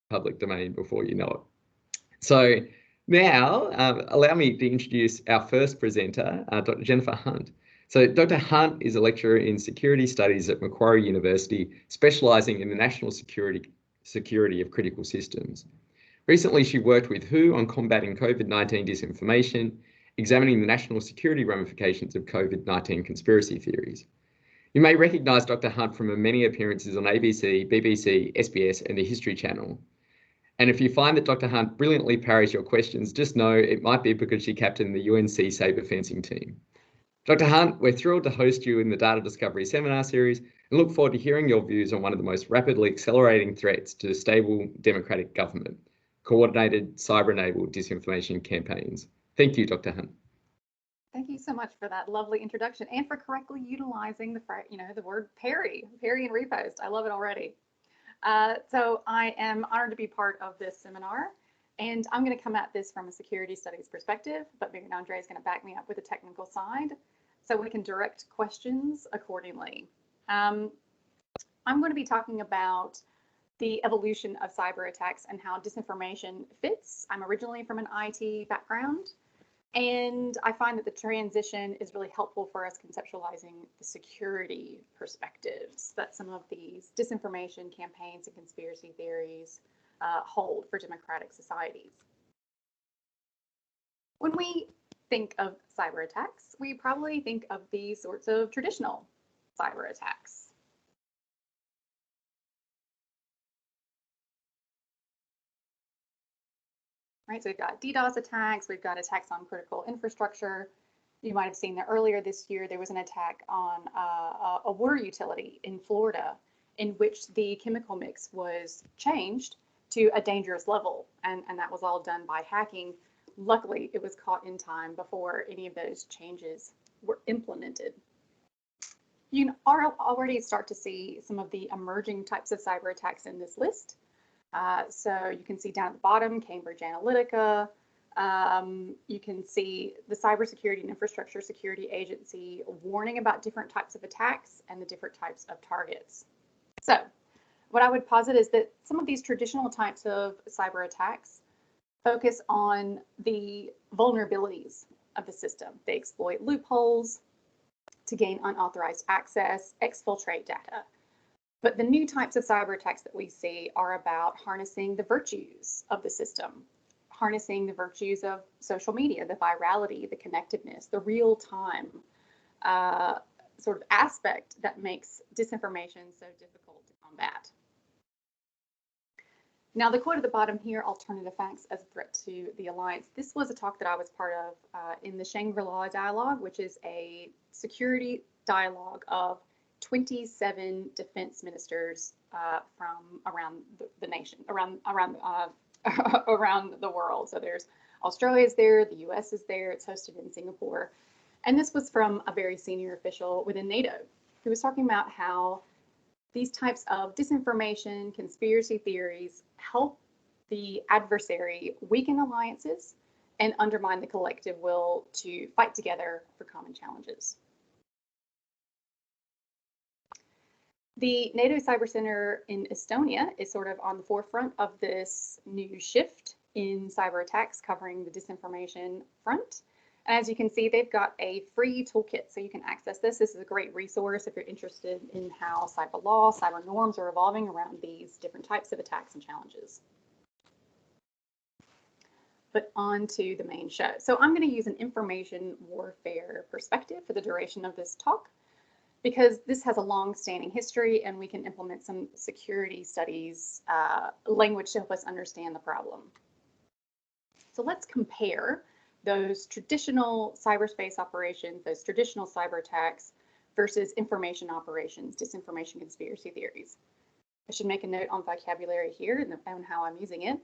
public domain before you know it. So now, allow me to introduce our first presenter, Dr. Jennifer Hunt. So Dr. Hunt is a lecturer in security studies at Macquarie University, specialising in the national security of critical systems. Recently, she worked with WHO on combating COVID-19 disinformation, examining the national security ramifications of COVID-19 conspiracy theories. You may recognise Dr. Hunt from her many appearances on ABC, BBC, SBS and the History Channel. And if you find that Dr. Hunt brilliantly parries your questions, just know it might be because she captained the UNC sabre fencing team. Dr. Hunt, we're thrilled to host you in the Data Discovery Seminar Series and look forward to hearing your views on one of the most rapidly accelerating threats to stable democratic government, coordinated cyber-enabled disinformation campaigns. Thank you, Dr. Hunt. Thank you so much for that lovely introduction and for correctly utilizing the word parry and repost. I love it already. So I am honored to be part of this seminar, and I'm going to come at this from a security studies perspective, but Marian-Andrei is going to back me up with the technical side so we can direct questions accordingly. I'm going to be talking about the evolution of cyber attacks and how disinformation fits. I'm originally from an IT background, and I find that the transition is really helpful for us conceptualizing the security perspectives that some of these disinformation campaigns and conspiracy theories hold for democratic societies. When we think of cyber attacks, we probably think of these sorts of traditional cyber attacks. Right, so we've got DDoS attacks, we've got attacks on critical infrastructure. You might have seen that earlier this year, there was an attack on a water utility in Florida in which the chemical mix was changed to a dangerous level, and that was all done by hacking. Luckily, it was caught in time before any of those changes were implemented. You can already start to see some of the emerging types of cyber attacks in this list. So you can see down at the bottom, Cambridge Analytica. You can see the Cybersecurity and Infrastructure Security Agency warning about different types of attacks and the different types of targets. So what I would posit is that some of these traditional types of cyber attacks focus on the vulnerabilities of the system. They exploit loopholes to gain unauthorized access, exfiltrate data. But the new types of cyber attacks that we see are about harnessing the virtues of the system, harnessing the virtues of social media, the virality, the connectedness, the real-time sort of aspect that makes disinformation so difficult to combat. Now, the quote at the bottom here, alternative facts as a threat to the alliance. This was a talk that I was part of in the Shangri-La Dialogue, which is a security dialogue of 27 defense ministers from around the nation, around the world. So there's Australia's there, the US is there, it's hosted in Singapore. And this was from a very senior official within NATO who was talking about how these types of disinformation, conspiracy theories help the adversary weaken alliances and undermine the collective will to fight together for common challenges. The NATO Cyber Center in Estonia is sort of on the forefront of this new shift in cyber attacks covering the disinformation front. And as you can see, they've got a free toolkit, so you can access this. This is a great resource if you're interested in how cyber law, cyber norms are evolving around these different types of attacks and challenges. But on to the main show. So I'm going to use an information warfare perspective for the duration of this talk, because this has a long-standing history and we can implement some security studies language to help us understand the problem. So let's compare those traditional cyberspace operations, those traditional cyber attacks versus information operations, disinformation conspiracy theories. I should make a note on vocabulary here and how I'm using it.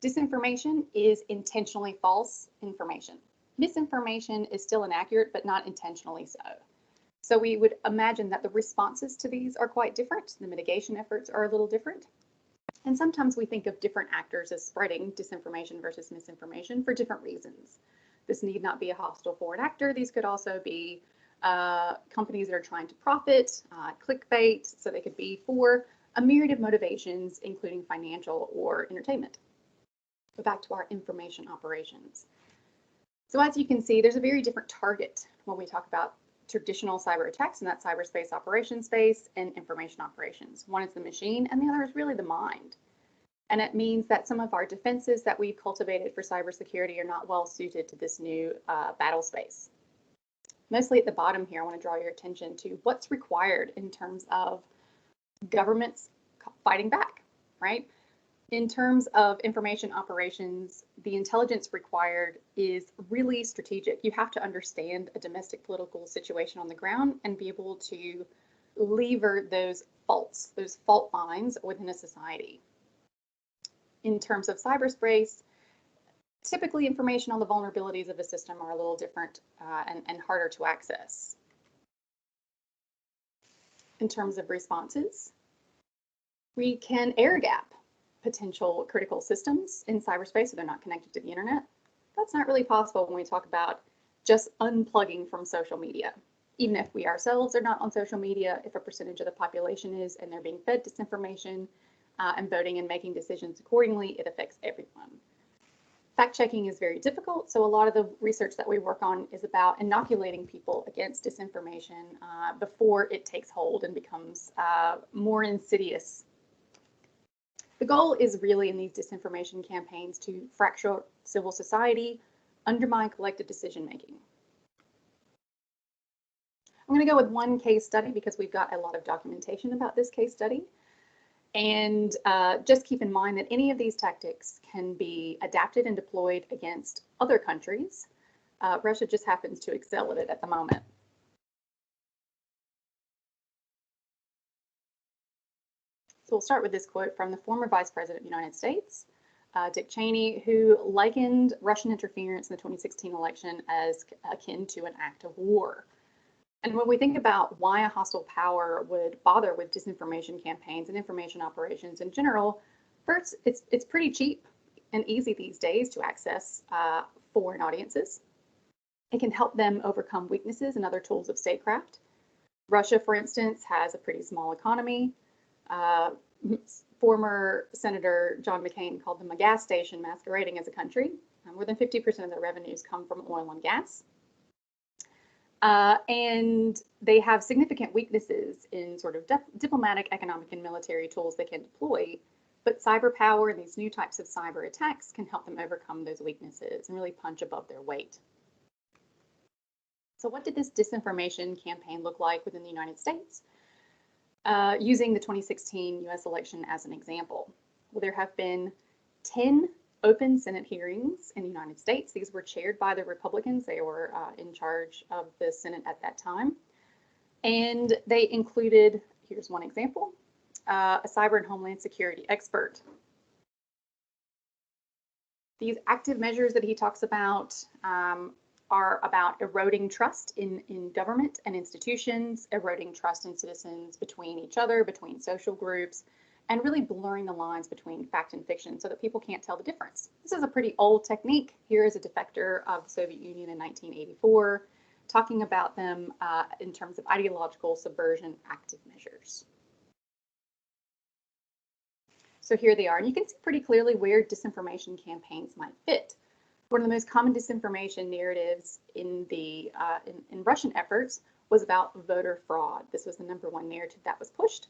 Disinformation is intentionally false information. Misinformation is still inaccurate, but not intentionally so. So we would imagine that the responses to these are quite different. The mitigation efforts are a little different. And sometimes we think of different actors as spreading disinformation versus misinformation for different reasons. This need not be a hostile foreign actor. These could also be companies that are trying to profit, clickbait, so they could be for a myriad of motivations, including financial or entertainment. Go back to our information operations. So as you can see, there's a very different target when we talk about traditional cyber attacks in that cyberspace operations space and information operations. One is the machine and the other is really the mind. And it means that some of our defenses that we've cultivated for cybersecurity are not well suited to this new battle space. Mostly at the bottom here, I want to draw your attention to what's required in terms of governments fighting back, right? In terms of information operations, the intelligence required is really strategic. You have to understand a domestic political situation on the ground and be able to lever those fault lines within a society. In terms of cyberspace, typically information on the vulnerabilities of a system are a little different and harder to access. In terms of responses, we can air gap potential critical systems in cyberspace so they're not connected to the internet. That's not really possible when we talk about just unplugging from social media. Even if we ourselves are not on social media, if a percentage of the population is and they're being fed disinformation and voting and making decisions accordingly, it affects everyone. Fact checking is very difficult, so a lot of the research that we work on is about inoculating people against disinformation before it takes hold and becomes more insidious. The goal is really in these disinformation campaigns to fracture civil society, undermine collective decision making. I'm going to go with one case study because we've got a lot of documentation about this case study. And just keep in mind that any of these tactics can be adapted and deployed against other countries. Russia just happens to excel at it at the moment. So we'll start with this quote from the former Vice President of the United States, Dick Cheney, who likened Russian interference in the 2016 election as akin to an act of war. And when we think about why a hostile power would bother with disinformation campaigns and information operations in general, first, it's pretty cheap and easy these days to access foreign audiences. It can help them overcome weaknesses and other tools of statecraft. Russia, for instance, has a pretty small economy. Former Senator John McCain called them a gas station masquerading as a country. More than 50% of their revenues come from oil and gas. And they have significant weaknesses in sort of diplomatic, economic, and military tools they can deploy. But cyber power and these new types of cyber attacks can help them overcome those weaknesses and really punch above their weight. So what did this disinformation campaign look like within the United States? Using the 2016 US election as an example. Well, there have been 10 open Senate hearings in the United States. These were chaired by the Republicans. They were in charge of the Senate at that time. And they included, here's one example, a cyber and homeland security expert. These active measures that he talks about are about eroding trust in government and institutions, eroding trust in citizens between each other, between social groups, and really blurring the lines between fact and fiction so that people can't tell the difference. This is a pretty old technique. Here is a defector of the Soviet Union in 1984, talking about them in terms of ideological subversion active measures. So here they are, and you can see pretty clearly where disinformation campaigns might fit. One of the most common disinformation narratives in Russian efforts was about voter fraud. This was the #1 narrative that was pushed.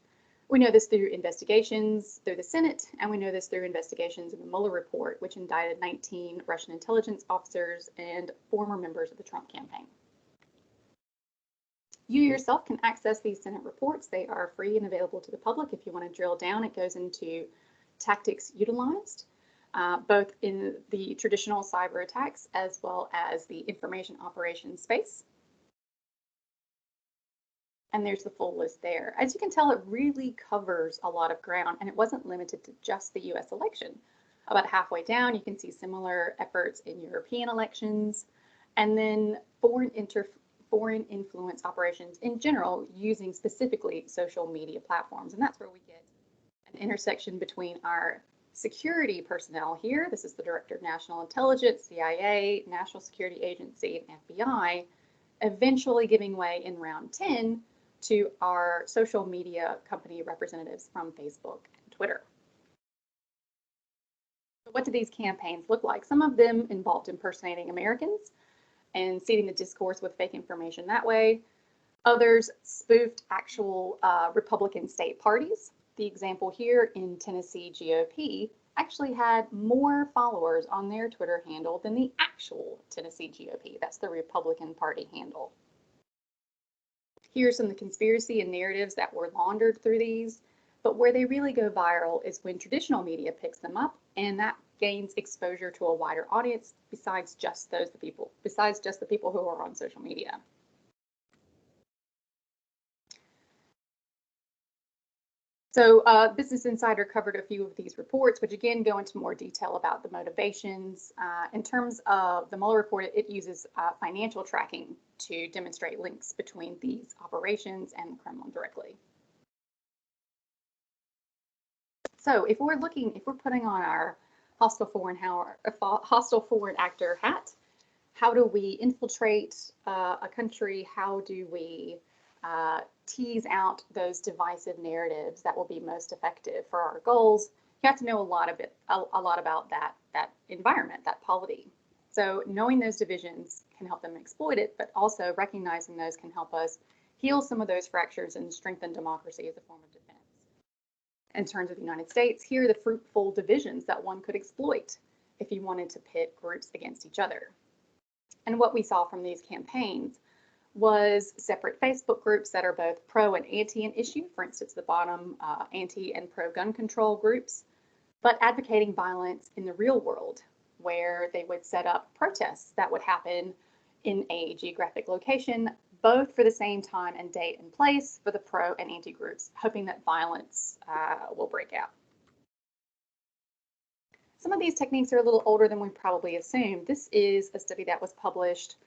We know this through investigations through the Senate, and we know this through investigations in the Mueller report, which indicted 19 Russian intelligence officers and former members of the Trump campaign. You yourself can access these Senate reports. They are free and available to the public. If you want to drill down, it goes into tactics utilized, both in the traditional cyber attacks as well as the information operations space. And there's the full list there. As you can tell, it really covers a lot of ground, and it wasn't limited to just the US election. About halfway down, you can see similar efforts in European elections, and then foreign influence operations in general using specifically social media platforms. And that's where we get an intersection between our security personnel here. This is the Director of National Intelligence, CIA, National Security Agency, and FBI, eventually giving way in round 10 to our social media company representatives from Facebook and Twitter. What do these campaigns look like? Some of them involved impersonating Americans and seeding the discourse with fake information that way. Others spoofed actual Republican state parties. The example here in Tennessee GOP actually had more followers on their Twitter handle than the actual Tennessee GOP. That's the Republican Party handle. Here's some of the conspiracy and narratives that were laundered through these, but where they really go viral is when traditional media picks them up, and that gains exposure to a wider audience besides just the people who are on social media. So Business Insider covered a few of these reports, which again go into more detail about the motivations. In terms of the Mueller report, it uses financial tracking to demonstrate links between these operations and the Kremlin directly. So if we're putting on our hostile foreign actor hat, how do we infiltrate a country? How do we tease out those divisive narratives that will be most effective for our goals? You have to know a lot about that environment, that polity. So knowing those divisions can help them exploit it, but also recognizing those can help us heal some of those fractures and strengthen democracy as a form of defense. In terms of the United States, here are the fruitful divisions that one could exploit if you wanted to pit groups against each other. And what we saw from these campaigns was separate Facebook groups that are both pro and anti an issue. For instance, the bottom anti and pro gun control groups, but advocating violence in the real world, where they would set up protests that would happen in a geographic location, both for the same time and date and place for the pro and anti groups, hoping that violence will break out. Some of these techniques are a little older than we probably assumed. This is a study that was published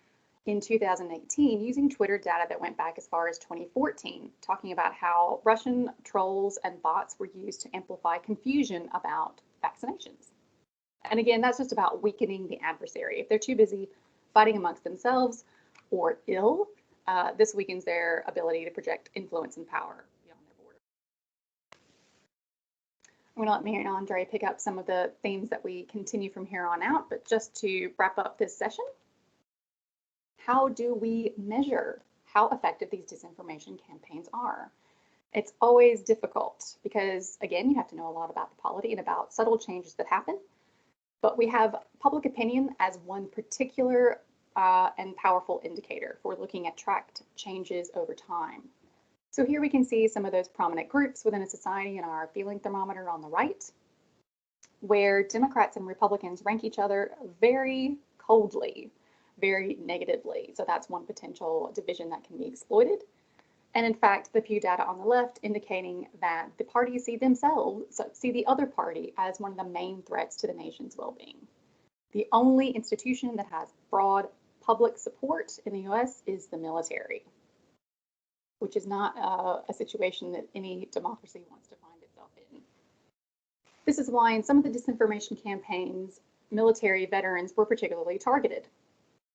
in 2018 using Twitter data that went back as far as 2014, talking about how Russian trolls and bots were used to amplify confusion about vaccinations. And again, that's just about weakening the adversary. If they're too busy fighting amongst themselves or ill, this weakens their ability to project influence and power beyond their border. I'm going to let Marian-Andrei pick up some of the themes that we continue from here on out, but just to wrap up this session, how do we measure how effective these disinformation campaigns are? It's always difficult because, again, you have to know a lot about the polity and about subtle changes that happen, but we have public opinion as one particular and powerful indicator for looking at tracked changes over time. So here we can see some of those prominent groups within a society in our feeling thermometer on the right, where Democrats and Republicans rank each other very coldly, very negatively. So that's one potential division that can be exploited. And in fact, the Pew data on the left indicating that the parties see the other party as one of the main threats to the nation's well-being. The only institution that has broad public support in the US is the military, which is not a situation that any democracy wants to find itself in. This is why in some of the disinformation campaigns, military veterans were particularly targeted.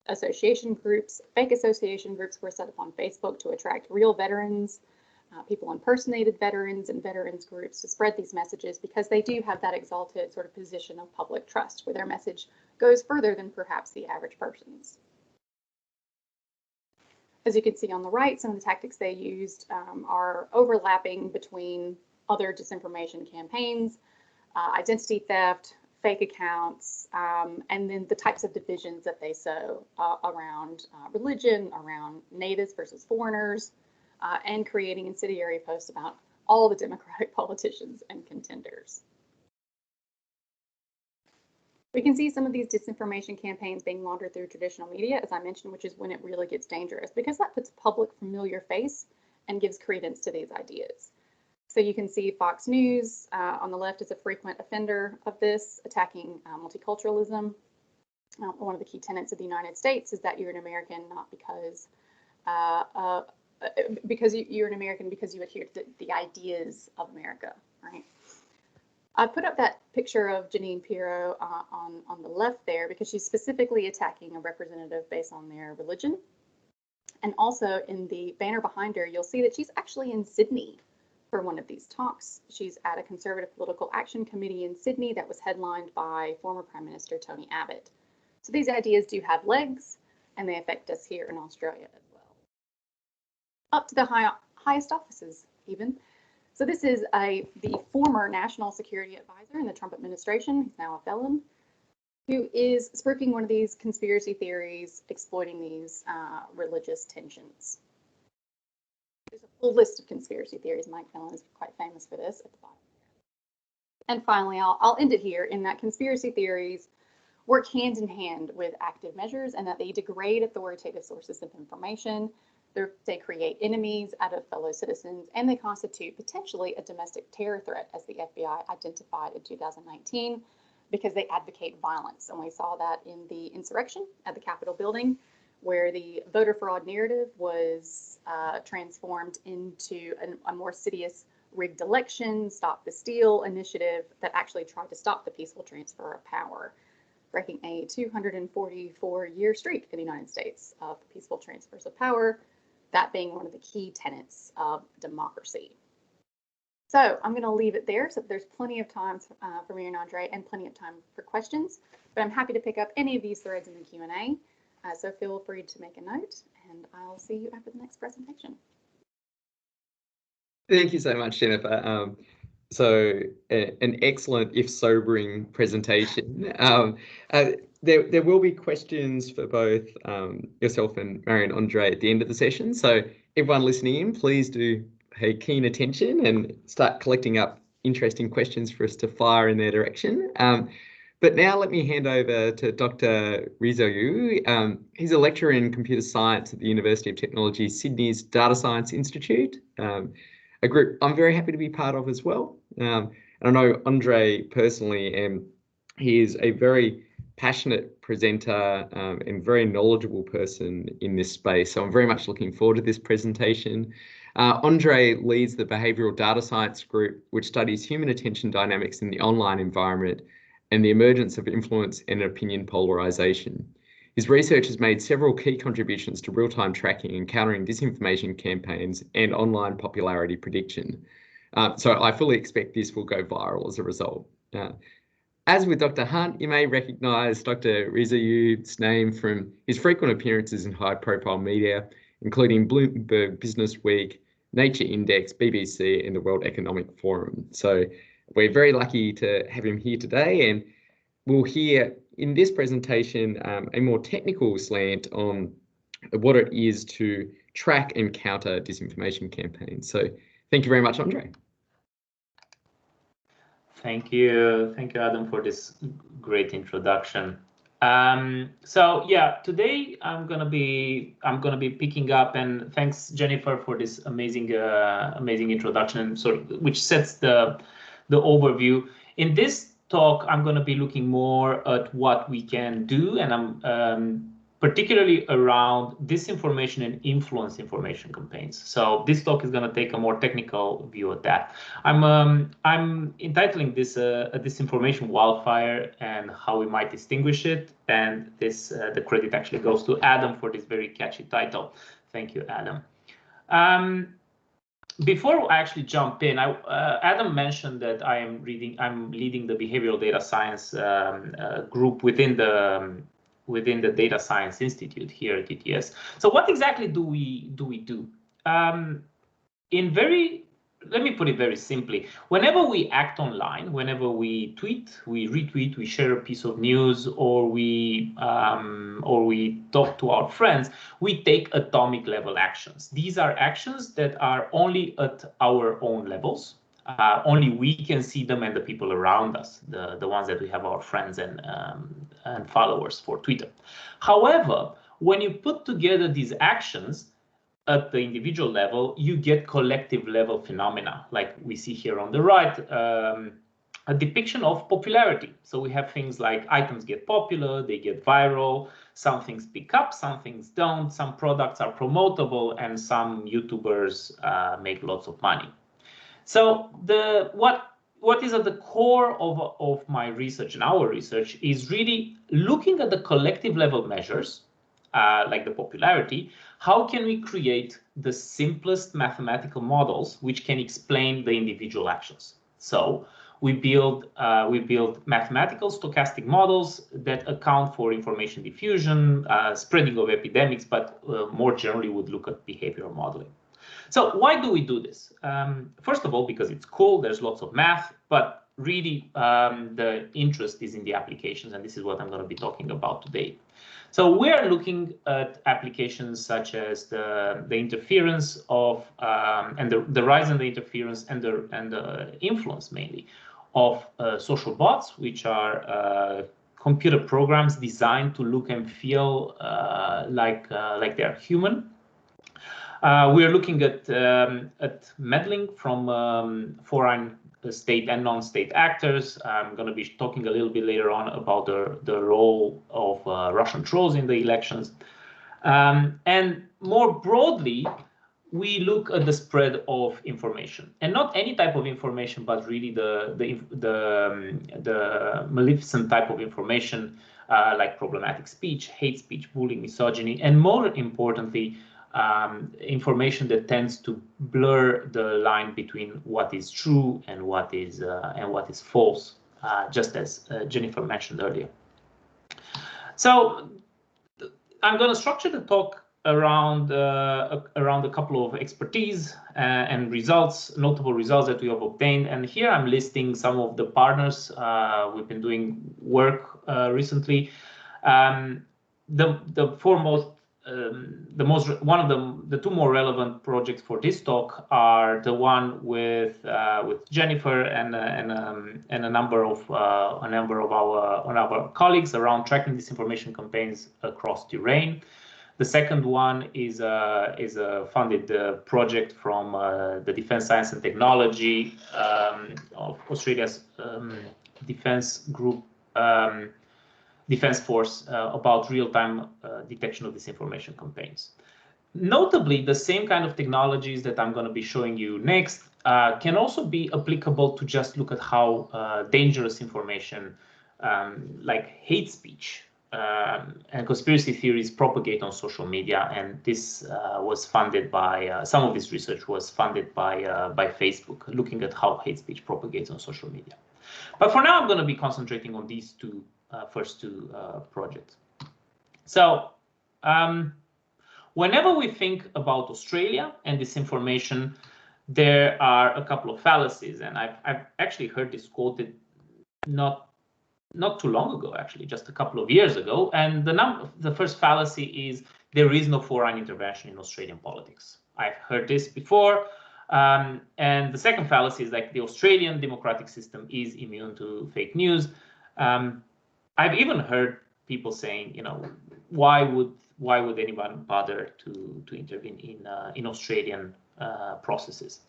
Association groups, fake association groups were set up on Facebook to attract real veterans. People impersonated veterans and veterans groups to spread these messages because they do have that exalted sort of position of public trust where their message goes further than perhaps the average person's. As you can see on the right, some of the tactics they used are overlapping between other disinformation campaigns, identity theft, fake accounts, and then the types of divisions that they sow around religion, around natives versus foreigners, and creating incendiary posts about all the Democratic politicians and contenders. We can see some of these disinformation campaigns being laundered through traditional media, as I mentioned, which is when it really gets dangerous because that puts a public familiar face and gives credence to these ideas. So you can see Fox News on the left is a frequent offender of this, attacking multiculturalism. One of the key tenets of the United States is that you're an American not because you're an American because you adhere to the ideas of America, right? I put up that picture of Jeanine Pirro on the left there because she's specifically attacking a representative based on their religion. And also in the banner behind her, you'll see that she's actually in Sydney for one of these talks. She's at a Conservative Political Action Committee in Sydney that was headlined by former Prime Minister Tony Abbott. So these ideas do have legs, and they affect us here in Australia as well. Up to the highest offices, even. So this is the former National Security Advisor in the Trump administration, he's now a felon, who is spooking one of these conspiracy theories, exploiting these religious tensions. There's a full list of conspiracy theories. Mike Felon is quite famous for this at the bottom. And finally, I'll end it here in that conspiracy theories work hand in hand with active measures, and that they degrade authoritative sources of information. They create enemies out of fellow citizens, and they constitute potentially a domestic terror threat, as the FBI identified in 2019, because they advocate violence. And we saw that in the insurrection at the Capitol building, where the voter fraud narrative was transformed into a more insidious rigged election, stop the steal initiative that actually tried to stop the peaceful transfer of power, breaking a 244-year streak in the United States of peaceful transfers of power, that being one of the key tenets of democracy. So I'm going to leave it there. So there's plenty of time for Marian-Andrei and plenty of time for questions, but I'm happy to pick up any of these threads in the Q&A. So feel free to make a note, and I'll see you after the next presentation. Thank you so much, Jennifer. So an excellent, if sobering, presentation. There will be questions for both yourself and Marian-Andrei at the end of the session. So everyone listening in, please do pay keen attention and start collecting up interesting questions for us to fire in their direction. But now let me hand over to Dr. Rizoiu. He's a lecturer in computer science at the University of Technology Sydney's Data Science Institute, a group I'm very happy to be part of as well. And I know Andre personally, and he is a very passionate presenter and very knowledgeable person in this space. So I'm very much looking forward to this presentation. Andre leads the Behavioural Data Science group, which studies human attention dynamics in the online environment and the emergence of influence and opinion polarisation. His research has made several key contributions to real-time tracking and countering disinformation campaigns and online popularity prediction. So I fully expect this will go viral as a result. As with Dr. Hunt, you may recognise Dr. Rizoiu's name from his frequent appearances in high-profile media, including Bloomberg Business Week, Nature Index, BBC, and the World Economic Forum. So we're very lucky to have him here today, and we'll hear in this presentation a more technical slant on what it is to track and counter disinformation campaigns. So thank you very much, Andre. Thank you, Adam, for this great introduction. So yeah, today I'm gonna be picking up, and thanks Jennifer for this amazing introduction, which sets the overview. In this talk, I'm going to be looking more at what we can do, and I'm particularly around disinformation and influence information campaigns. So this talk is going to take a more technical view of that. I'm entitling this a disinformation wildfire and how we might distinguish it. And this the credit actually goes to Adam for this very catchy title. Thank you, Adam. Before I actually jump in, Adam mentioned that I'm leading the behavioral data science group within the Data Science Institute here at UTS. So what exactly do we do? Let me put it very simply. Whenever we act online, whenever we tweet, we retweet, we share a piece of news, or we talk to our friends, we take atomic level actions. These are actions that are only at our own levels. Only we can see them and the people around us, the ones that we have, our friends and followers for Twitter. However, when you put together these actions at the individual level, you get collective level phenomena, like we see here on the right, a depiction of popularity. So we have things like items get popular, they get viral, some things pick up, some things don't, some products are promotable, and some YouTubers make lots of money. So what is at the core of my research and our research is really looking at the collective level measures like the popularity, how can we create the simplest mathematical models which can explain the individual actions? So we build mathematical stochastic models that account for information diffusion, spreading of epidemics, but more generally would look at behavioral modeling. So why do we do this? First of all, because it's cool, there's lots of math, but really the interest is in the applications, and this is what I'm going to be talking about today. So we are looking at applications such as the interference of and the rise in the interference and the influence mainly of social bots, which are computer programs designed to look and feel like they're human. We are looking at meddling from foreign state and non-state actors. I'm going to be talking a little bit later on about the role of Russian trolls in the elections. And more broadly, we look at the spread of information, and not any type of information, but really the maleficent type of information, like problematic speech, hate speech, bullying, misogyny, and more importantly, information that tends to blur the line between what is true and what is false, just as Jennifer mentioned earlier. So I'm going to structure the talk around a couple of expertise and results, notable results that we have obtained. And here I'm listing some of the partners we've been doing work recently. The foremost, the two more relevant projects for this talk are the one with Jennifer and a number of our colleagues around tracking disinformation campaigns across terrain. The second one is a funded project from the Defence Science and Technology of Australia's defence group. Defense Force about real-time detection of disinformation campaigns. Notably, the same kind of technologies that I'm going to be showing you next can also be applicable to just look at how dangerous information like hate speech and conspiracy theories propagate on social media. And this was funded by, some of this research was funded by Facebook, looking at how hate speech propagates on social media. But for now, I'm going to be concentrating on these first two projects. So whenever we think about Australia and disinformation, there are a couple of fallacies, and I've actually heard this quoted not too long ago, actually, just a couple of years ago. And the first fallacy is there is no foreign intervention in Australian politics. I've heard this before. And the second fallacy is like the Australian democratic system is immune to fake news. I've even heard people saying, you know, why would anyone bother to intervene in Australian processes?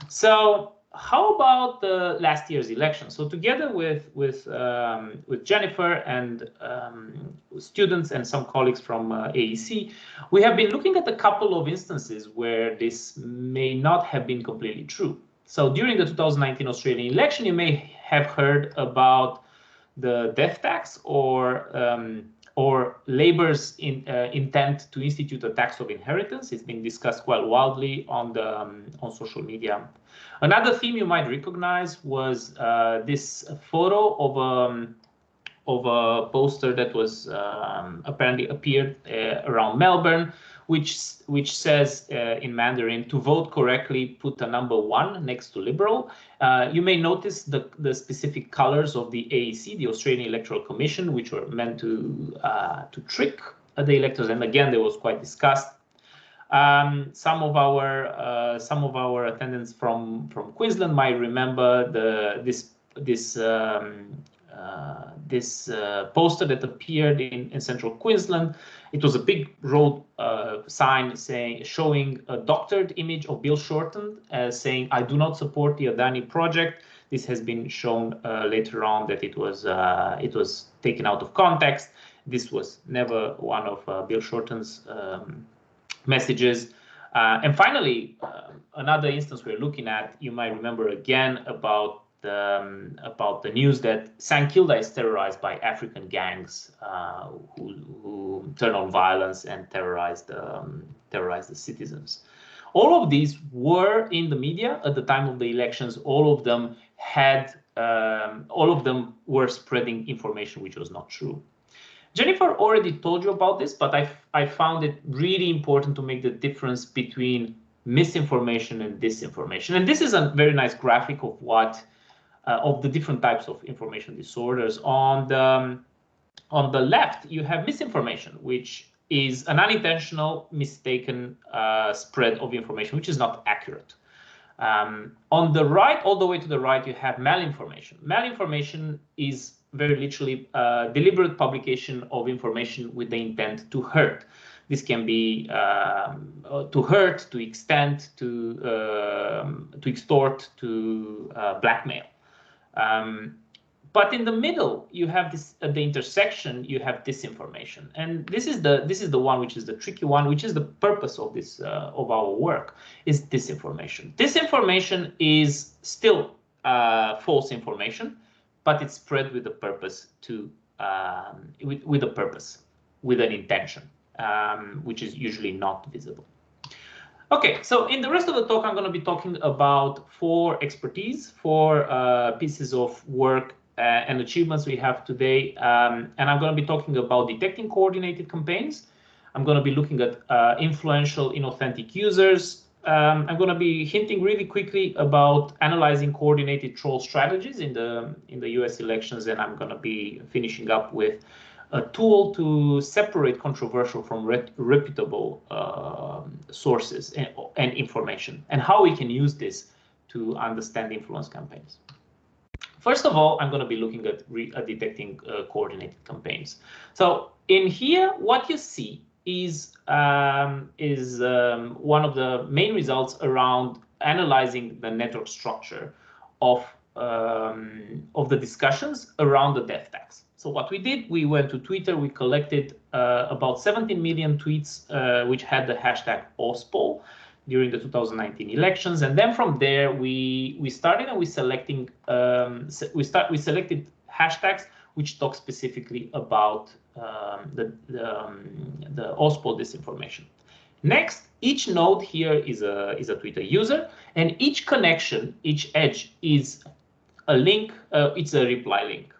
So how about the last year's election? So together with Jennifer and students and some colleagues from AEC, we have been looking at a couple of instances where this may not have been completely true. So during the 2019 Australian election, you may have heard about the death tax or Labour's intent to institute a tax of inheritance. It's been discussed quite wildly on social media. Another theme you might recognize was this photo of a poster that was apparently appeared around Melbourne, which says in Mandarin, to vote correctly, put a number 1 next to Liberal. You may notice the specific colors of the AEC, the Australian Electoral Commission, which were meant to trick the electors. And again, that was quite discussed. Some of our attendants from Queensland might remember this poster that appeared in central Queensland. It was a big road sign showing a doctored image of Bill Shorten as saying, "I do not support the Adani project." This has been shown later on that it was taken out of context. This was never one of Bill Shorten's messages. And finally, another instance we're looking at, you might remember again about the news that St. Kilda is terrorized by African gangs who turn on violence and terrorize the citizens. All of these were in the media at the time of the elections. All of them were spreading information which was not true. Jennifer already told you about this, but I found it really important to make the difference between misinformation and disinformation. And this is a very nice graphic of of the different types of information disorders. On the left, you have misinformation, which is an unintentional, mistaken spread of information, which is not accurate. On the right, all the way to the right, you have malinformation. Malinformation is very literally deliberate publication of information with the intent to hurt. This can be to hurt, to extend, to extort, to blackmail. But in the middle, you have this at the intersection. You have disinformation, and this is the one which is the tricky one, which is the purpose of this of our work, is disinformation. Disinformation is still false information, but it's spread with a purpose with an intention, which is usually not visible. Okay, so in the rest of the talk, I'm going to be talking about four pieces of work and achievements we have today. And I'm going to be talking about detecting coordinated campaigns. I'm going to be looking at influential, inauthentic users. I'm going to be hinting really quickly about analyzing coordinated troll strategies in the US elections, and I'm going to be finishing up with a tool to separate controversial from reputable sources and information, and how we can use this to understand influence campaigns. First of all, I'm going to be looking at detecting coordinated campaigns. So in here, what you see is one of the main results around analyzing the network structure of the discussions around the death tax. So what we did, we went to Twitter, we collected about 17 million tweets which had the hashtag #OSPOL during the 2019 elections, and then from there we started and we selected hashtags which talk specifically about the #OSPOL disinformation. Next, each node here is a Twitter user, and each connection, each edge is a link. It's a reply link.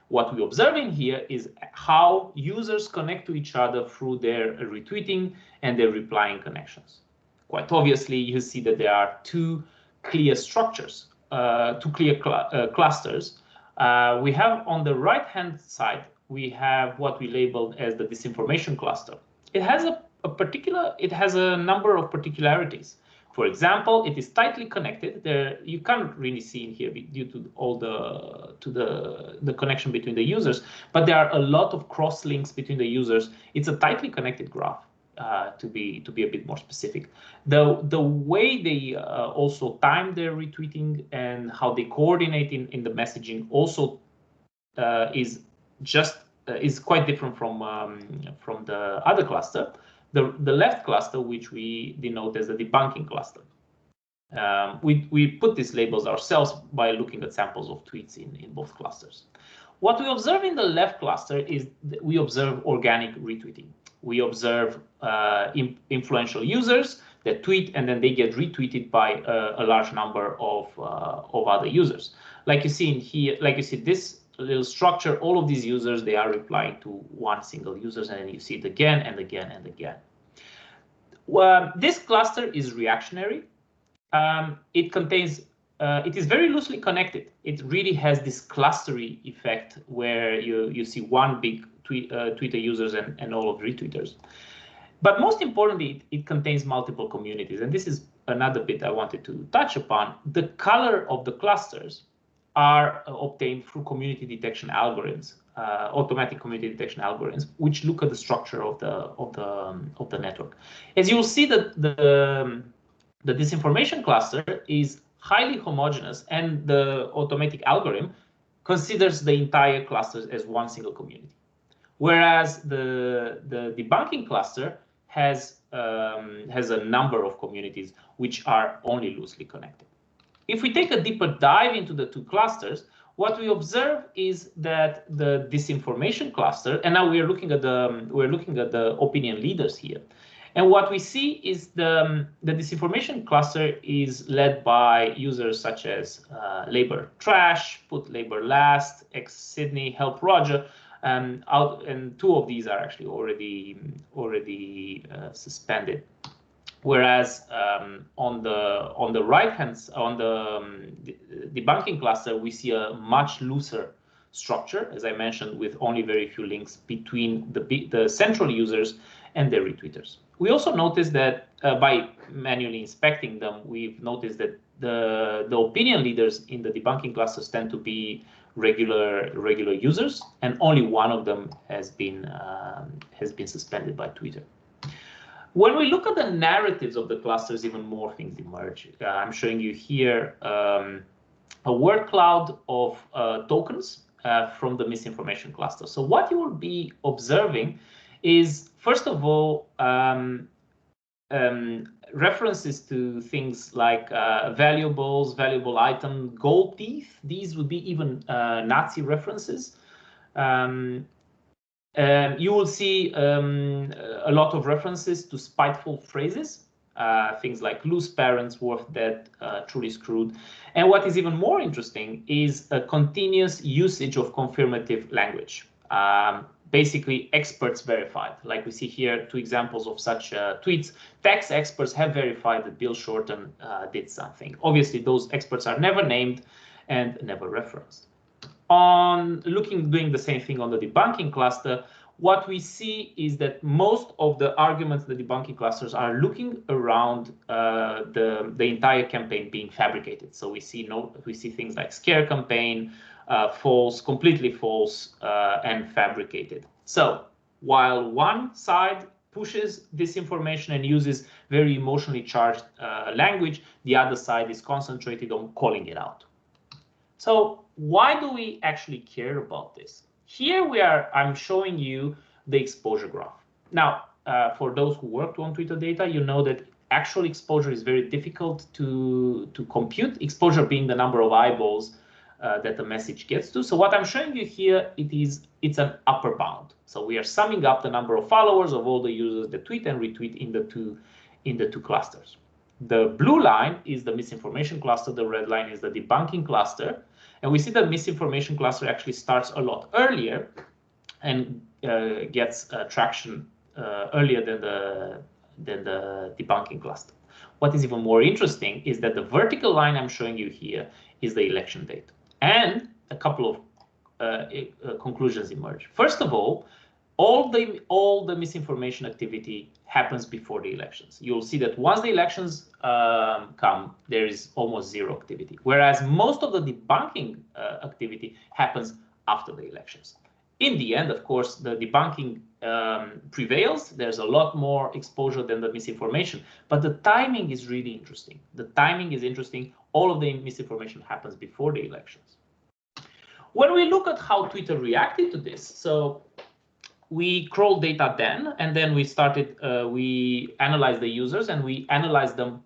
What we're observing here is how users connect to each other through their retweeting and their replying connections. Quite obviously, you see that there are two clear structures, clusters. We have on the right-hand side, we have what we labeled as the disinformation cluster. It has it has a number of particularities. For example, it is tightly connected. You can't really see in here due to all the connection between the users, but there are a lot of cross links between the users. It's a tightly connected graph, to be a bit more specific. The way they also time their retweeting and how they coordinate in the messaging also is quite different from the other cluster. The left cluster, which we denote as the debunking cluster. We put these labels ourselves by looking at samples of tweets in both clusters. What we observe in the left cluster is we observe organic retweeting. We observe influential users that tweet and then they get retweeted by a large number of other users. Like you see in here, like you see this little structure, all of these users, they are replying to one single user, and then you see it again and again and again. This cluster is reactionary. It is very loosely connected. It really has this clustery effect where you see one big Twitter users and all of retweeters. But most importantly, it contains multiple communities. And this is another bit I wanted to touch upon. The color of the clusters are obtained through community detection algorithms, automatic community detection algorithms, which look at the structure of the network. As you will see, that the disinformation cluster is highly homogeneous, and the automatic algorithm considers the entire cluster as one single community, whereas the debunking cluster has a number of communities which are only loosely connected. If we take a deeper dive into the two clusters, what we observe is that the disinformation cluster, and now we're looking at the opinion leaders here, and what we see is the disinformation cluster is led by users such as Labour Trash, Put Labour Last, Ex Sydney, Help Roger, and two of these are actually already suspended. Whereas on the right hand, on the debunking cluster, we see a much looser structure, as I mentioned, with only very few links between the central users and their retweeters. We also noticed that by manually inspecting them, we've noticed that the opinion leaders in the debunking clusters tend to be regular users, and only one of them has been suspended by Twitter. When we look at the narratives of the clusters, even more things emerge. I'm showing you here a word cloud of tokens from the misinformation cluster. So what you will be observing is, first of all, references to things like valuables, valuable item, gold teeth. These would be even Nazi references. You will see a lot of references to spiteful phrases, things like lose parents, worth dead, truly screwed. And what is even more interesting is a continuous usage of confirmative language. Basically, experts verified. Like we see here, two examples of such tweets. Tax experts have verified that Bill Shorten did something. Obviously, those experts are never named and never referenced. Doing the same thing on the debunking cluster, what we see is that most of the arguments in the debunking clusters are looking around the entire campaign being fabricated. So we see things like scare campaign, false, completely false, and fabricated. So while one side pushes disinformation and uses very emotionally charged language, the other side is concentrated on calling it out. So why do we actually care about this? Here I'm showing you the exposure graph. Now, for those who worked on Twitter data, you know that actual exposure is very difficult to compute, exposure being the number of eyeballs that the message gets to. So what I'm showing you here, it's an upper bound. So we are summing up the number of followers of all the users that tweet and retweet in the two clusters. The blue line is the misinformation cluster, the red line is the debunking cluster. And we see the misinformation cluster actually starts a lot earlier and gets traction earlier than the debunking cluster. What is even more interesting is that the vertical line I'm showing you here is the election date. And a couple of conclusions emerge. First of all the misinformation activity happens before the elections. You'll see that once the elections come, there is almost zero activity, whereas most of the debunking activity happens after the elections. In the end, of course, the debunking prevails. There's a lot more exposure than the misinformation, but the timing is really interesting. The timing is interesting. All of the misinformation happens before the elections. When we look at how Twitter reacted to this, so we crawled data then, and then we analyzed the users, and we analyzed them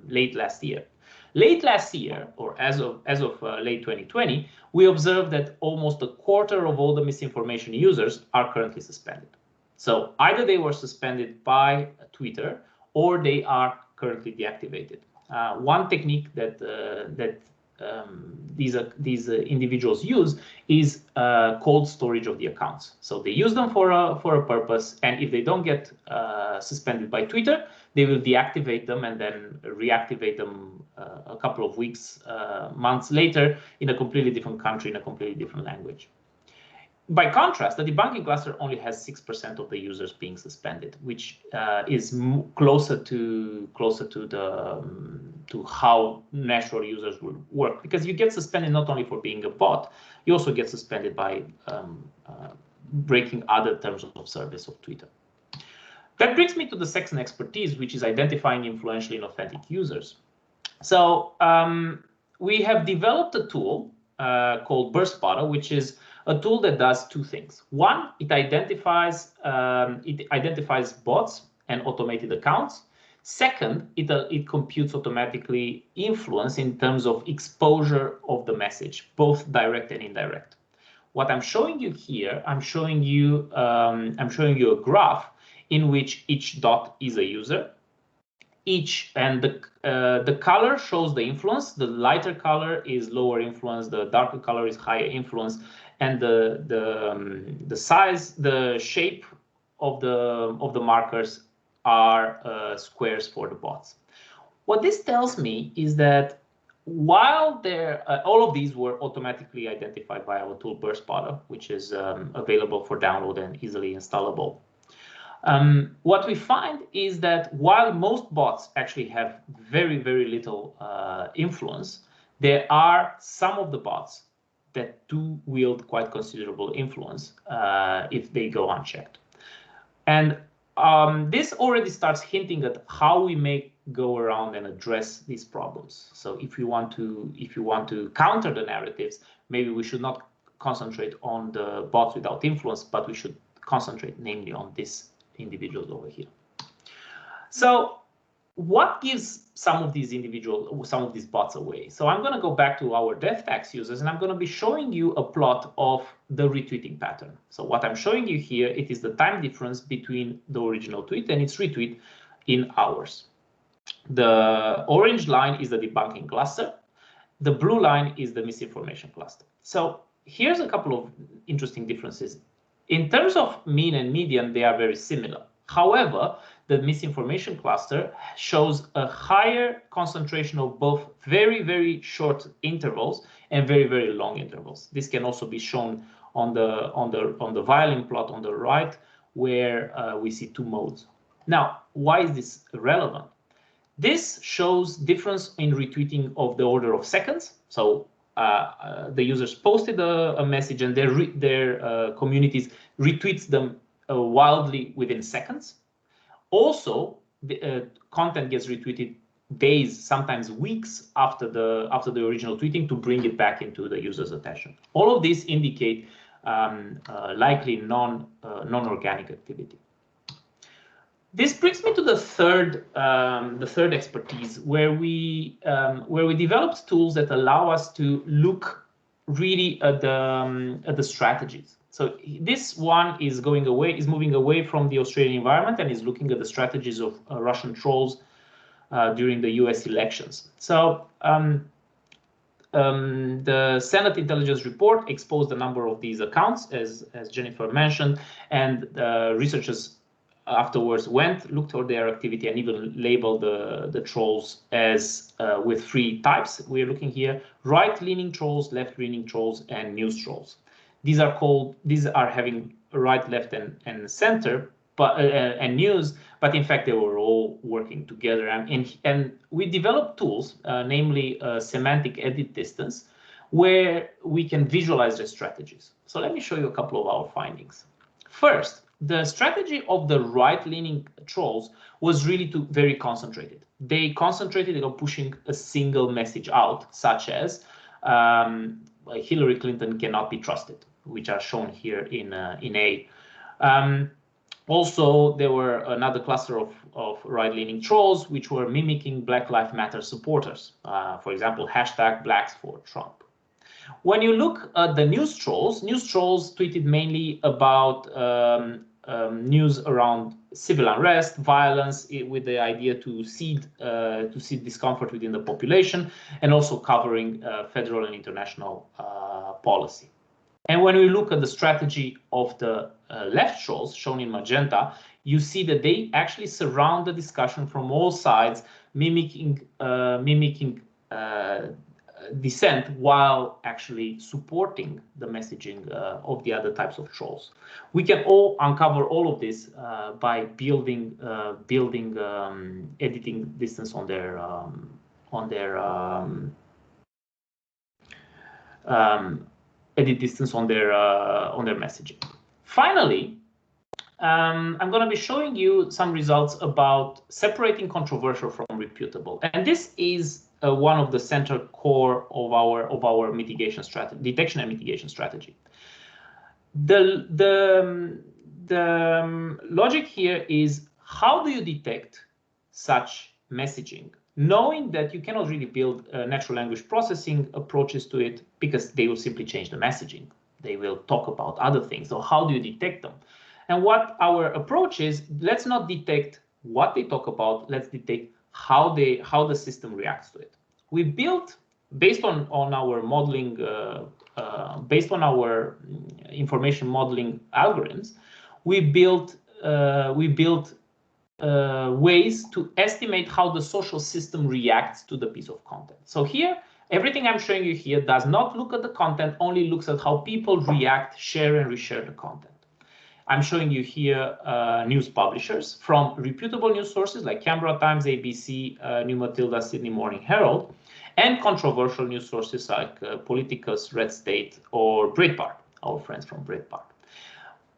late last year. Late last year, or as of late 2020, we observed that almost a quarter of all the misinformation users are currently suspended. So either they were suspended by Twitter or they are currently deactivated. One technique that these individuals use is cold storage of the accounts. So they use them for a purpose, and if they don't get suspended by Twitter, they will deactivate them and then reactivate them a couple of weeks, months later in a completely different country, in a completely different language. By contrast, the debunking cluster only has 6% of the users being suspended, which is closer to how natural users would work, because you get suspended not only for being a bot, you also get suspended by breaking other terms of service of Twitter. That brings me to the second expertise, which is identifying influential inauthentic users. So we have developed a tool called Burst Spotter, which is a tool that does two things. One, it identifies bots and automated accounts. Second, it computes automatically influence in terms of exposure of the message, both direct and indirect. What I'm showing you here, I'm showing you a graph in which each dot is a user. The color shows the influence. The lighter color is lower influence. The darker color is higher influence. And the size, the shape of the markers are squares for the bots. What this tells me is that while all of these were automatically identified by our tool BurstSpotter, which is available for download and easily installable, what we find is that while most bots actually have very, very little influence, there are some of the bots that do wield quite considerable influence if they go unchecked. And this already starts hinting at how we may go around and address these problems. So if you want to counter the narratives, maybe we should not concentrate on the bots without influence, but we should concentrate namely on these individuals over here. So what gives some of these bots away? So I'm going to go back to our deathtax users, and I'm going to be showing you a plot of the retweeting pattern. So what I'm showing you here, it is the time difference between the original tweet and its retweet in hours. The orange line is the debunking cluster. The blue line is the misinformation cluster. So here's a couple of interesting differences. In terms of mean and median, they are very similar. However, the misinformation cluster shows a higher concentration of both very, very short intervals and very, very long intervals. This can also be shown on the violin plot on the right, where we see two modes. Now, why is this relevant? This shows difference in retweeting of the order of seconds. So the users posted a message and their communities retweets them wildly within seconds. Also, the content gets retweeted days, sometimes weeks after the original tweeting to bring it back into the user's attention. All of these indicate likely non-organic activity. This brings me to the third expertise, where we developed tools that allow us to look really at the strategies. So this one is moving away from the Australian environment and is looking at the strategies of Russian trolls during the US elections. So the Senate Intelligence Report exposed a number of these accounts, as Jennifer mentioned, and researchers afterwards looked at their activity and even labeled the trolls as with three types. We're looking here: right-leaning trolls, left-leaning trolls, and news trolls. These are having right, left, and center, but and news, but in fact they were all working together. And we developed tools, namely semantic edit distance, where we can visualize their strategies. So let me show you a couple of our findings. First, the strategy of the right-leaning trolls was really very concentrated. They concentrated on pushing a single message out, such as Hillary Clinton cannot be trusted, which are shown here in A. Also, there were another cluster of right-leaning trolls, which were mimicking Black Lives Matter supporters. For example, #BlacksForTrump. When you look at the news trolls tweeted mainly about news around civil unrest, violence, with the idea to seed discomfort within the population, and also covering federal and international policy. And when we look at the strategy of the left trolls, shown in magenta, you see that they actually surround the discussion from all sides, mimicking dissent while actually supporting the messaging of the other types of trolls. We can all uncover all of this by building editing distance on their edit distance on their messaging. Finally, I'm going to be showing you some results about separating controversial from reputable, and this is one of the center core of our mitigation strategy, detection and mitigation strategy. The logic here is, how do you detect such messaging, knowing that you cannot really build natural language processing approaches to it because they will simply change the messaging. They will talk about other things. So how do you detect them? And what our approach is, let's not detect what they talk about, let's detect how the system reacts to it. We built, based on our modeling, based on our information modeling algorithms, we built ways to estimate how the social system reacts to the piece of content. So here, everything I'm showing you here does not look at the content, only looks at how people react, share, and reshare the content. I'm showing you here news publishers from reputable news sources like Canberra Times, ABC, New Matilda, Sydney Morning Herald, and controversial news sources like Politicus, Red State, or Breitbart, our friends from Breitbart.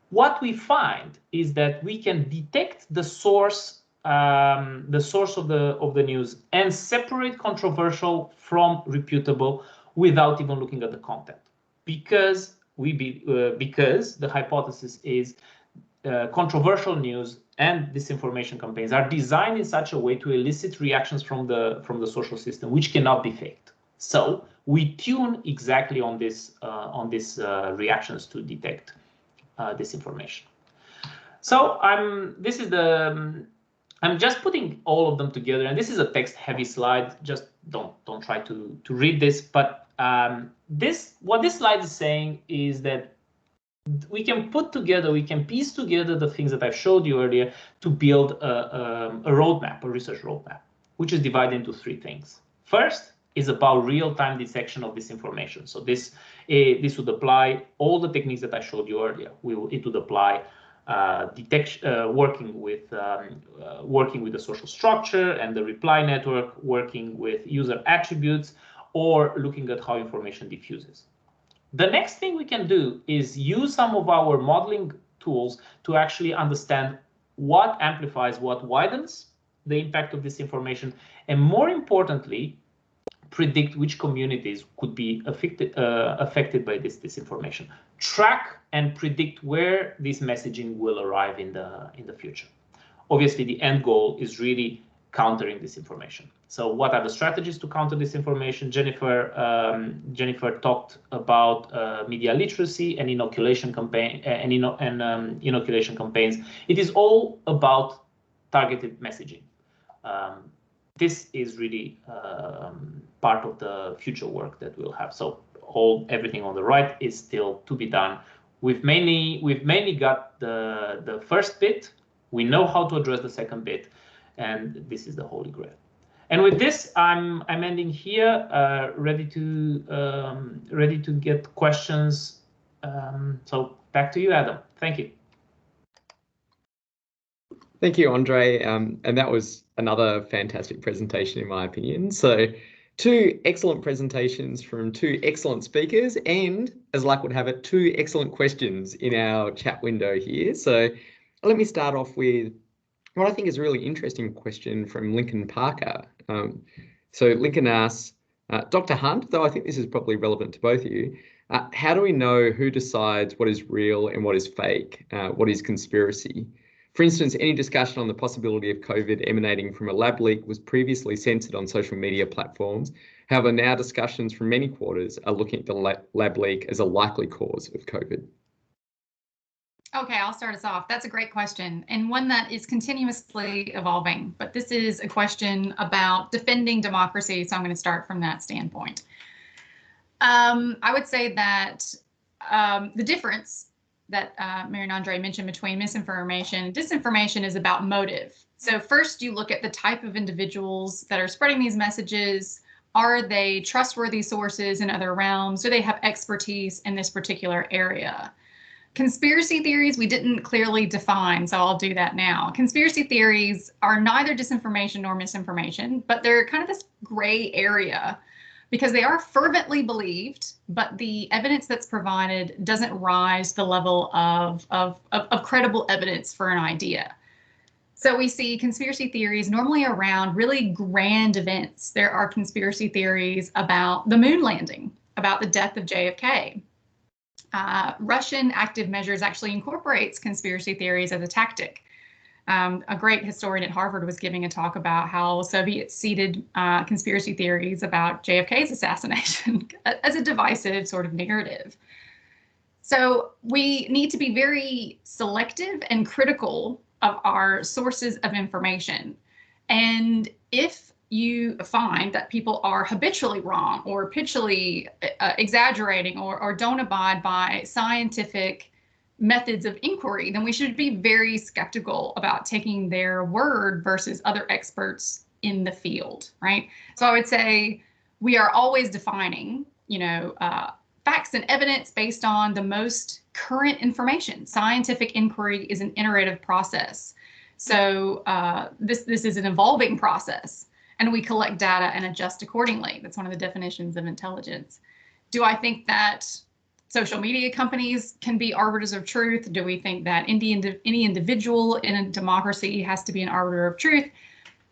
What we find is that we can detect the source of the news and separate controversial from reputable without even looking at the content, because the hypothesis is controversial news and disinformation campaigns are designed in such a way to elicit reactions from the social system, which cannot be faked. So we tune exactly on these reactions to detect disinformation. So I'm just putting all of them together, and this is a text-heavy slide. Just don't try to read this, but what this slide is saying is that we can piece together the things that I've showed you earlier to build a roadmap, a research roadmap, which is divided into three things. First is about real-time detection of disinformation. So this would apply all the techniques that I showed you earlier. It would apply detection, working with the social structure and the reply network, working with user attributes, or looking at how information diffuses. The next thing we can do is use some of our modeling tools to actually understand what amplifies, what widens the impact of disinformation, and more importantly, predict which communities could be affected by this disinformation. Track and predict where this messaging will arrive in the future. Obviously, the end goal is really countering disinformation. So what are the strategies to counter disinformation? Jennifer talked about media literacy and inoculation campaigns. It is all about targeted messaging. This is really part of the future work that we'll have. So everything on the right is still to be done. We've mainly got the first bit. We know how to address the second bit, and this is the holy grail. And with this, I'm ending here, ready to get questions. So back to you, Adam. Thank you. Thank you, Andre. And that was another fantastic presentation, in my opinion. So 2 excellent presentations from 2 excellent speakers, and as luck would have it, 2 excellent questions in our chat window here. So let me start off with what I think is a really interesting question from Lincoln Parker. So Lincoln asks, Dr. Hunt, though I think this is probably relevant to both of you, how do we know who decides what is real and what is fake, what is conspiracy? For instance, any discussion on the possibility of COVID emanating from a lab leak was previously censored on social media platforms. However, now discussions from many quarters are looking at the lab leak as a likely cause of COVID. Okay, I'll start us off. That's a great question, and one that is continuously evolving. But this is a question about defending democracy, so I'm going to start from that standpoint. I would say that the difference that Marian-Andrei mentioned between misinformation and disinformation is about motive. So first, you look at the type of individuals that are spreading these messages. Are they trustworthy sources in other realms? Do they have expertise in this particular area? Conspiracy theories, we didn't clearly define, so I'll do that now. Conspiracy theories are neither disinformation nor misinformation, but they're kind of this gray area because they are fervently believed, but the evidence that's provided doesn't rise to the level of credible evidence for an idea. So we see conspiracy theories normally around really grand events. There are conspiracy theories about the moon landing, about the death of JFK. Russian active measures actually incorporates conspiracy theories as a tactic. A great historian at Harvard was giving a talk about how Soviets seeded conspiracy theories about JFK's assassination as a divisive sort of narrative. So we need to be very selective and critical of our sources of information. And if you find that people are habitually wrong or habitually exaggerating or don't abide by scientific methods of inquiry, then we should be very skeptical about taking their word versus other experts in the field, right? So I would say we are always defining, facts and evidence based on the most current information. Scientific inquiry is an iterative process. So this is an evolving process, and we collect data and adjust accordingly. That's one of the definitions of intelligence. Do I think that social media companies can be arbiters of truth? Do we think that any individual in a democracy has to be an arbiter of truth?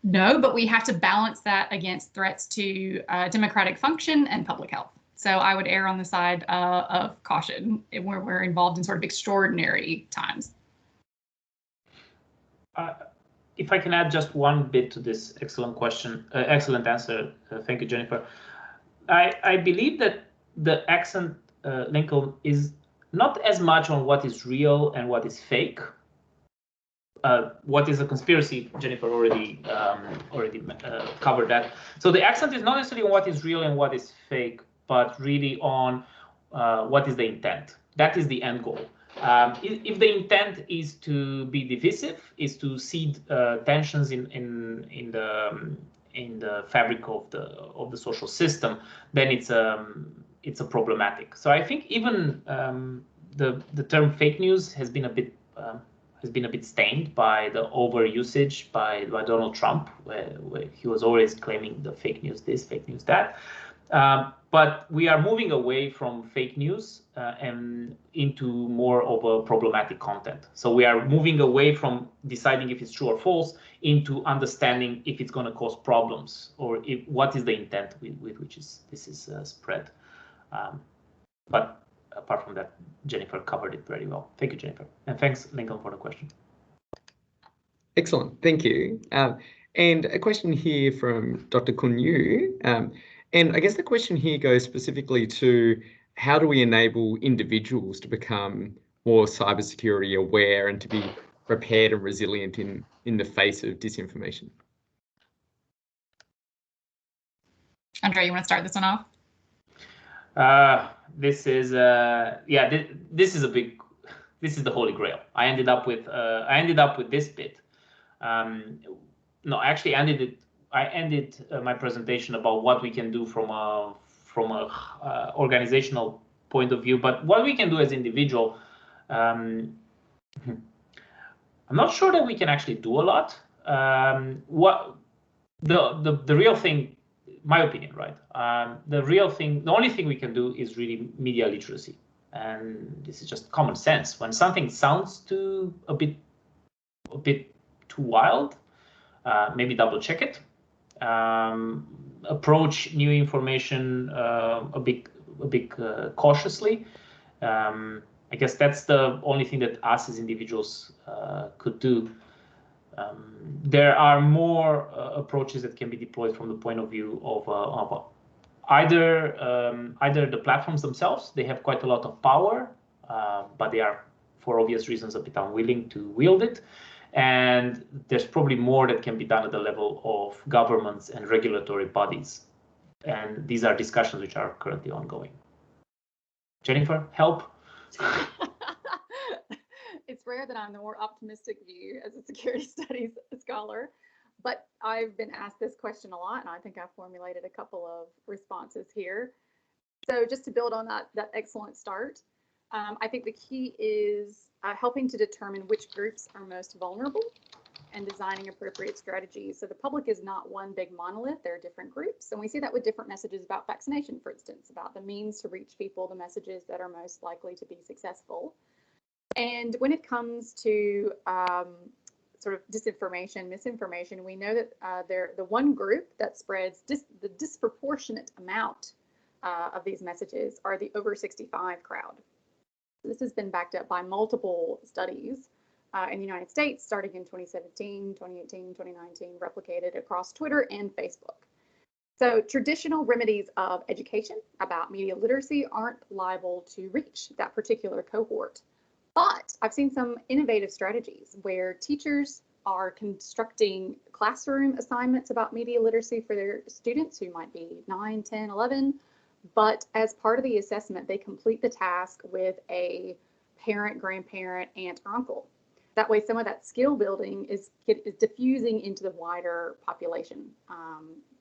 No, but we have to balance that against threats to democratic function and public health. So I would err on the side of caution where we're involved in sort of extraordinary times. If I can add just one bit to this excellent question, excellent answer. Thank you, Jennifer. I believe that the accent, Lincoln, is not as much on what is real and what is fake. What is a conspiracy? Jennifer already covered that. So the accent is not necessarily on what is real and what is fake, but really on what is the intent. That is the end goal. If the intent is to be divisive, is to seed tensions in the fabric of the social system, then it's a problematic. So I think even the term fake news has been a bit stained by the overusage by Donald Trump, where he was always claiming the fake news this, fake news that. But we are moving away from fake news and into more of a problematic content. So we are moving away from deciding if it's true or false into understanding if it's going to cause problems or what is the intent with which this is spread. But apart from that, Jennifer covered it very well. Thank you, Jennifer. And thanks, Lincoln, for the question. Excellent. Thank you. And a question here from Dr. Kunyu. And I guess the question here goes specifically to how do we enable individuals to become more cybersecurity aware and to be prepared and resilient in the face of disinformation? Andre, you want to start this one off? This is this is the holy grail. I ended up with this bit. No, actually, I ended my presentation about what we can do from a organizational point of view, but what we can do as individual. I'm not sure that we can actually do a lot. What the real thing, my opinion, right? The only thing we can do is really media literacy, and this is just common sense. When something sounds a bit too wild, maybe double check it. Approach new information a bit cautiously. I guess that's the only thing that us as individuals could do. There are more approaches that can be deployed from the point of view of either the platforms themselves. They have quite a lot of power, but they are, for obvious reasons, a bit unwilling to wield it. And there's probably more that can be done at the level of governments and regulatory bodies. And these are discussions which are currently ongoing. Jennifer, help? It's rare that I'm the more optimistic view as a security studies scholar, but I've been asked this question a lot, and I think I've formulated a couple of responses here. So just to build on that excellent start, I think the key is helping to determine which groups are most vulnerable and designing appropriate strategies. So the public is not one big monolith, there are different groups. And we see that with different messages about vaccination, for instance, about the means to reach people, the messages that are most likely to be successful. And when it comes to sort of disinformation, misinformation, we know that the one group that spreads the disproportionate amount of these messages are the over 65 crowd. This has been backed up by multiple studies in the United States starting in 2017, 2018, 2019, replicated across Twitter and Facebook. So traditional remedies of education about media literacy aren't liable to reach that particular cohort. But I've seen some innovative strategies where teachers are constructing classroom assignments about media literacy for their students who might be 9, 10, 11. But as part of the assessment, they complete the task with a parent, grandparent, aunt, or uncle. That way, some of that skill building is diffusing into the wider population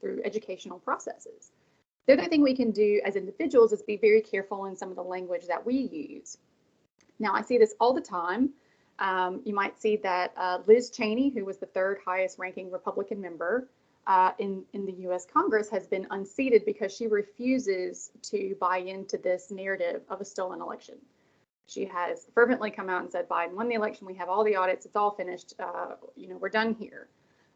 through educational processes. The other thing we can do as individuals is be very careful in some of the language that we use. Now, I see this all the time. You might see that Liz Cheney, who was the third highest ranking Republican member in the US Congress, has been unseated because she refuses to buy into this narrative of a stolen election. She has fervently come out and said, Biden won the election, we have all the audits, it's all finished, we're done here.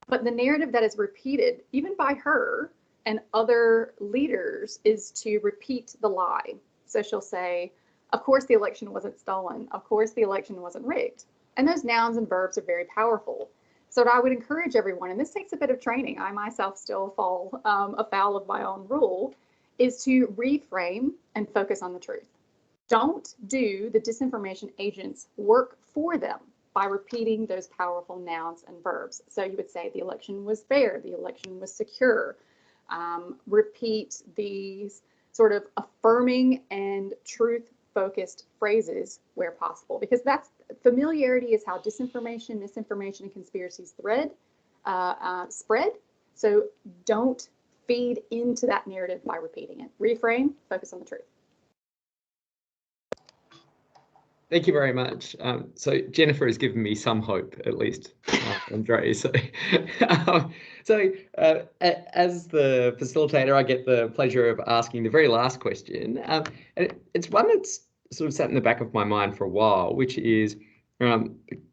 But the narrative that is repeated, even by her and other leaders, is to repeat the lie. So she'll say, of course the election wasn't stolen, of course the election wasn't rigged. And those nouns and verbs are very powerful. So what I would encourage everyone, and this takes a bit of training, I myself still fall afoul of my own rule, is to reframe and focus on the truth. Don't do the disinformation agents work for them by repeating those powerful nouns and verbs. So you would say the election was fair, the election was secure. Repeat these sort of affirming and truth-focused phrases where possible, because that's familiarity is how disinformation, misinformation, and conspiracies spread. So don't feed into that narrative by repeating it. Reframe, focus on the truth. Thank you very much. So Jennifer has given me some hope, at least, Andrei. So, as the facilitator, I get the pleasure of asking the very last question. And it's one that's sort of sat in the back of my mind for a while, which is the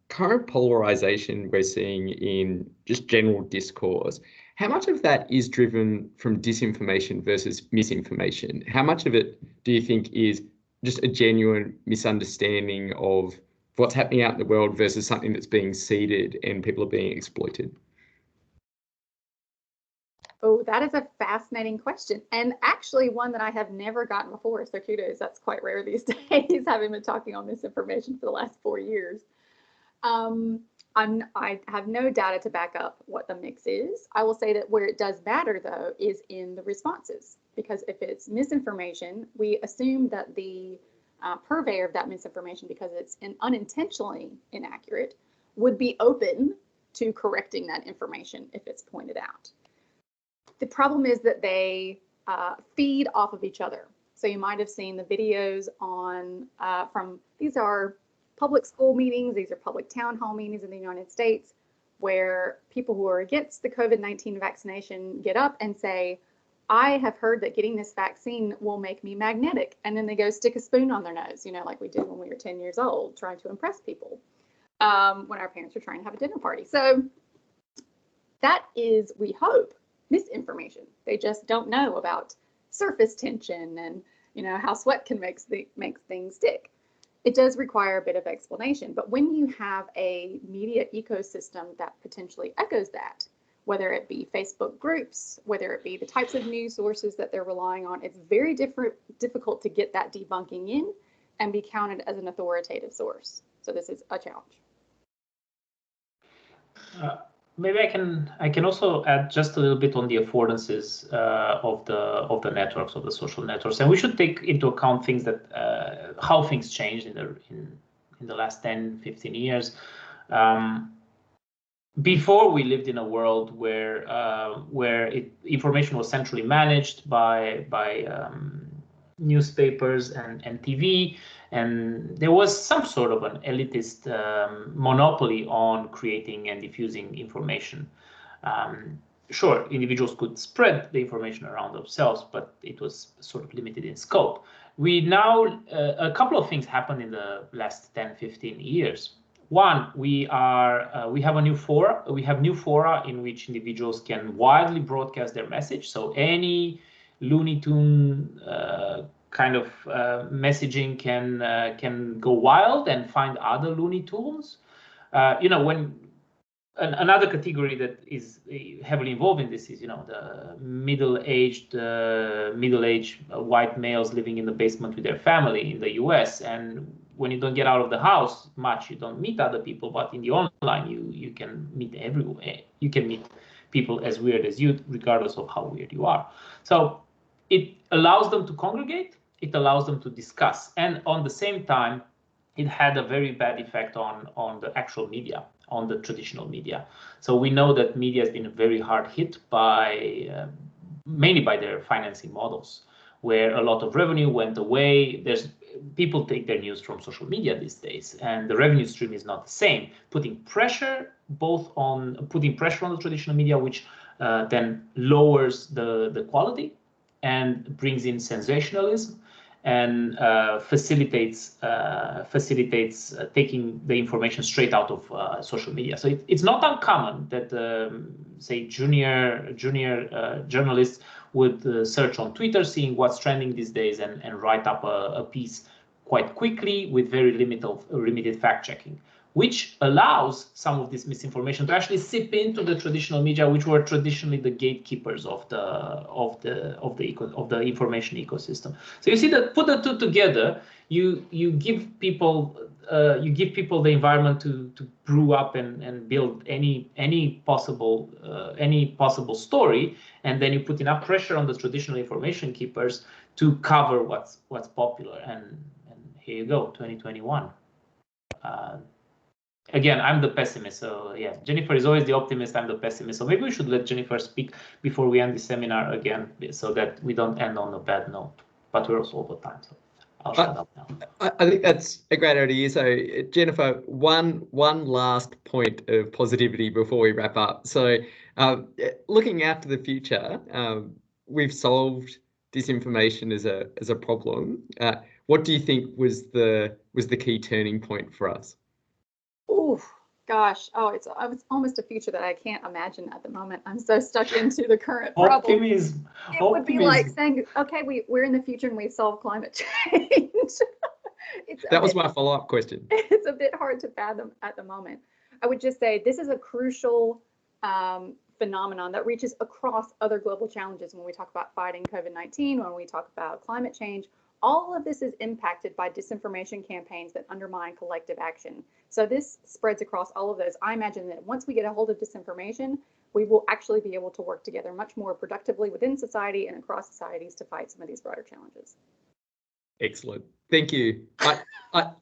current polarization we're seeing in just general discourse. How much of that is driven from disinformation versus misinformation? How much of it do you think is just a genuine misunderstanding of what's happening out in the world versus something that's being seeded and people are being exploited? Oh, that is a fascinating question, and actually one that I have never gotten before, so kudos. That's quite rare these days, having been talking on misinformation for the last 4 years. I have no data to back up what the mix is. I will say that where it does matter, though, is in the responses, because if it's misinformation, we assume that the purveyor of that misinformation, because it's unintentionally inaccurate, would be open to correcting that information if it's pointed out. The problem is that they feed off of each other. So you might have seen the videos on these are public school meetings, these are public town hall meetings in the United States, where people who are against the COVID-19 vaccination get up and say, I have heard that getting this vaccine will make me magnetic. And then they go stick a spoon on their nose, like we did when we were 10 years old, trying to impress people when our parents were trying to have a dinner party. So that is, we hope, misinformation. They just don't know about surface tension and how sweat can make things stick. It does require a bit of explanation, but when you have a media ecosystem that potentially echoes that, whether it be Facebook groups, whether it be the types of news sources that they're relying on, it's very difficult to get that debunking in and be counted as an authoritative source. So this is a challenge. Maybe I can also add just a little bit on the affordances of the networks, of the social networks, and we should take into account things that how things changed in the last 10, 15 years. Before, we lived in a world where information was centrally managed by newspapers and TV, and there was some sort of an elitist monopoly on creating and diffusing information. Sure, individuals could spread the information around themselves, but it was sort of limited in scope. We now, a couple of things happened in the last 10, 15 years. One, we have new fora in which individuals can widely broadcast their message. So any Looney Tune kind of messaging can go wild and find other Looney Tunes. when another category that is heavily involved in this is, the middle-aged white males living in the basement with their family in the US. And when you don't get out of the house much, you don't meet other people, but in the online, you can meet everywhere. You can meet people as weird as you, regardless of how weird you are. So it allows them to congregate, it allows them to discuss, and on the same time, it had a very bad effect on the actual media, on the traditional media. So we know that media has been very hard hit by, mainly by their financing models, where a lot of revenue went away. People take their news from social media these days, and the revenue stream is not the same, putting pressure on the traditional media, which then lowers the quality and brings in sensationalism and facilitates taking the information straight out of social media. So it's not uncommon that say junior journalists would search on Twitter, seeing what's trending these days, and write up a piece quite quickly with very limited fact checking, which allows some of this misinformation to actually seep into the traditional media, which were traditionally the gatekeepers of the information ecosystem. So you see that, put the two together, you give people the environment to brew up and build any possible story, and then you put enough pressure on the traditional information keepers to cover what's popular, and here you go, 2021. Again, I'm the pessimist, so yeah, Jennifer is always the optimist, I'm the pessimist. So maybe we should let Jennifer speak before we end the seminar again, so that we don't end on a bad note. But we're also over time, so I'll shut up now. I think that's a great idea. So Jennifer, one last point of positivity before we wrap up. So looking out to the future, we've solved disinformation as a problem. What do you think was the key turning point for us? Oh gosh, it's almost a future that I can't imagine at the moment. I'm so stuck into the current problem. Optimism. It would be like saying, okay, we're in the future and we've solved climate change. That was my follow-up question. It's a bit hard to fathom at the moment. I would just say this is a crucial phenomenon that reaches across other global challenges. When we talk about fighting COVID-19, when we talk about climate change, all of this is impacted by disinformation campaigns that undermine collective action. So this spreads across all of those. I imagine that once we get a hold of disinformation, we will actually be able to work together much more productively within society and across societies to fight some of these broader challenges. Excellent. Thank you.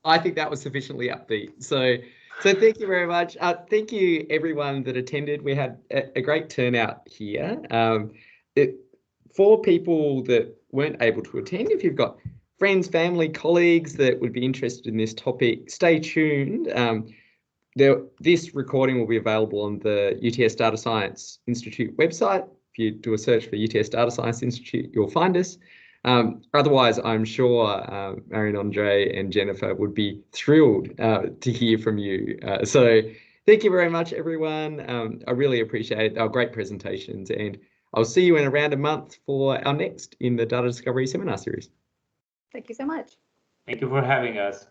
I think that was sufficiently upbeat. So thank you very much. Thank you everyone that attended. We had a great turnout here. For people that weren't able to attend, if you've got friends, family, colleagues that would be interested in this topic, stay tuned. This recording will be available on the UTS Data Science Institute website. If you do a search for UTS Data Science Institute, you'll find us. Otherwise, I'm sure Marian-Andrei and Jennifer would be thrilled to hear from you. So thank you very much, everyone. I really appreciate our great presentations, and I'll see you in around a month for our next in the Data Discovery Seminar Series. Thank you so much. Thank you for having us.